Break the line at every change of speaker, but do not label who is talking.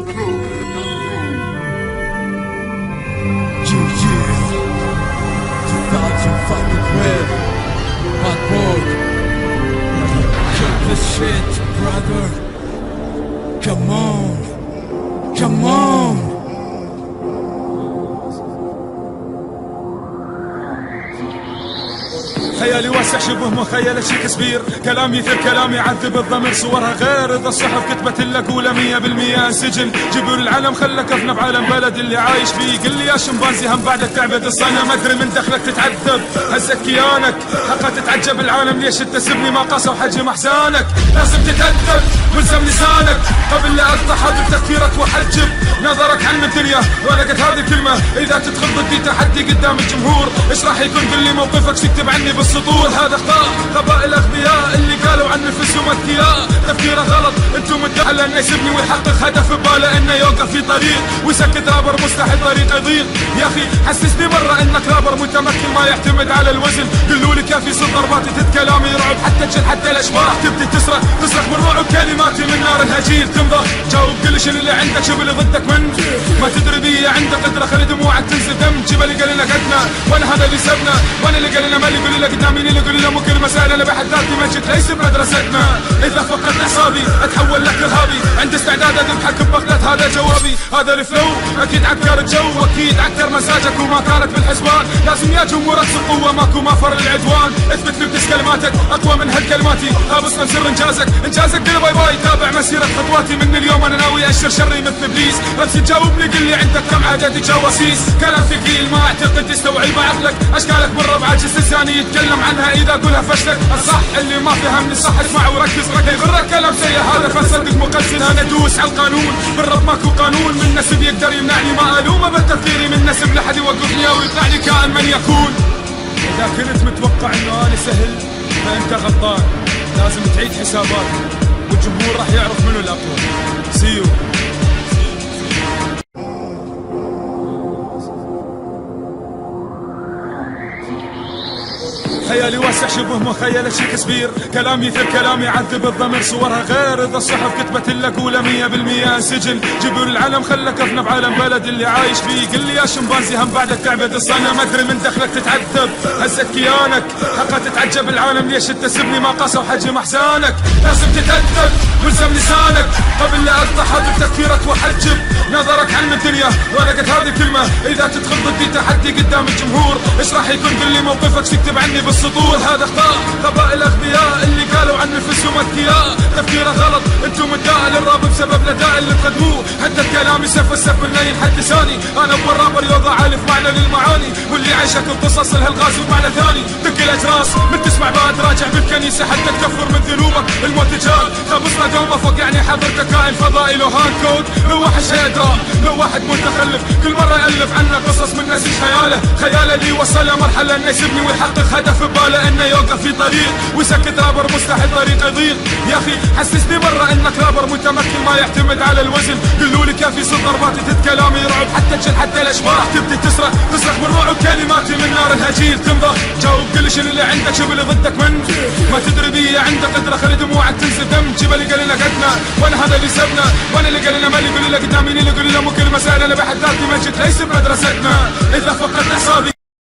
Shit, brother. Come on. Come on. خيالي واسع شبه مخيلة شكسبير، كلامي مثل كلامي يعذب الضمير، صورها غير اذا الصحف كتبت لك ولا 100% سجن. جبر العالم خلى كفنا بعالم بلد اللي عايش فيه. قل لي يا شمبانزي هم بعدك تعبد الصنم، ادري من دخلك تتعذب هزك كيانك، حقا تتعجب العالم ليش تسبني ما قاسوا حجم احزانك. لازم تتأدب والزم لسانك قبل لا اقطع حاضر تفكيرك واحجب نظرك عن الدنيا. ولقت هذه الكلمة اذا تدخل ضدي تحدي قدام الجمهور، ايش راح يكون؟ قل لي موقفك تكتب عني بالسطور. هذا خطأ غباء الاغبياء اللي قالوا عن نفسهم اذكياء، تفكيره غلط. انتم مدعي انه يسبني ويحقق هدف بباله انه يوقف في طريق ويسكت رابر مستحيل طريق يضيق. يا اخي حسسني مرة انك رابر متمكن ما يعتمد على الوزن. قولوا لي كافي صوت ضرباتي كلامي يرعب حتى تجل حتى الاشباح تبدي تصرخ من رعب كلماتي من نار الهجير تنضخ. جاوب كل شيء اللي عندك شوف اللي ضدك من ما تدري بي عندك قدرة خلي دموعك تنزل دم. جبل قال لنا قدنا وانا هذا اللي سبنا، وانا اللي قال لنا مالي يقول لنا قدام مين اللي يقول لنا مو كل مسائل انا بحد ذاتي مجد ليس بمدرستنا. اذا فقدت اعصابي اتحول لك ارهابي، عندي استعداد اذبحك ببغداد هذا جوابي. هذا الفلو اكيد عكر الجو واكيد عكر مزاجك وما كانت بالحسبان. لازم يا جمهورك القوة ماكو مفر للعدوان. اثبت لي بتس كلماتك اقوى من هالكلماتي، خابصنا سر انجازك قل باي باي. تابع مسيرة خطواتي من اليوم انا ناوي اشر شري مثل ابليس. بس تجاوبني قل لي عندك كم عدد جواسيس؟ كلام ثقيل ما اعتقد تستوعب عقلك، اشكالك مرة بعجز لساني يتكلم عنها اذا اقولها فشلك. الصح اللي ما فهمني الصح اسمع وركز يغرك كلام سيء هذا فصدق مقسم. انا ادوس على القانون بالرب ماكو قانون من نسب يقدر يمنعني ما الومه بالتفكيري من نسب لحد يوقفني او يطلع لي كائن من يكون. اذا كنت متوقع انه انا سهل فانت غلطان، لازم تعيد حساباتك والجمهور راح يعرف منو الاقوى. سيو خيالي واسع شبه مخيلة شكسبير، كلامي مثل كلامي يعذب الضمير، صورها غير اذا الصحف كتبت لك ولا 100% سجن. جبر العالم خلى كفنا بعالم بلد اللي عايش فيه. قل لي يا شمبانزي هم بعدك تعبد الصنم، ادري من دخلك تتعذب هزك كيانك، حقا تتعجب العالم ليش تسبني ما قاسوا حجم احزانك. لازم تتأدب والزم لسانك قبل لا اقطع حاضر تفكيرك واحجب نظرك عن الدنيا. ولقت هذه الكلمة اذا تدخل ضدي تحدي قدام الجمهور، ايش راح يكون؟ قل لي موقفك تكتب عني بالسطور. هذا خطأ غباء الاغبياء اللي قالوا عن نفسهم اذكياء، تفكيره غلط. انتم مدعي للراب بسبب الاداء اللي تقدموه، حتى الكلام يسف السف الليل حد لساني. انا ابو الرابر يوضع عالف معنى للمعاني، واللي عايشك القصص الهالغاز ومعنى ثاني. دق الاجراس من تسمع بعد راجع بالكنيسه حتى تكفر من ذنوبك الموت جال. خبصنا دومه فوق يعني حضرتك كائن فضائي له هاند كود. لو واحد يدرى لو واحد متخلف كل مره يالف عنه قصص من نسي خياله اللي وصله مرحله انه يسبني ويحقق هدف بباله انه يوقف في طريق ويسكت رابر مستحيل طريق يضيق. يا اخي حسسني مرة انك رابر متمكن ما يعتمد على الوزن. قولوا لي كافي صوت ضرباتي كلامي يرعب حتى تجل حتى الاشباح تبدي تصرخ من رعب كلماتي من نار الهجير تنضخ. جاوب كل شيء اللي عندك شوف اللي ضدك من ما تدري بي عندك قدرة خلي دموعك تنزل دم. جبل قال لنا قدنا وانا هذا اللي سبنا، وانا اللي قال لنا مالي يقول لنا قدام مين اللي يقول لنا مو كل مسائل انا بحد ذاتي مجد ليس بمدرستنا. اذا فقدت اعصابي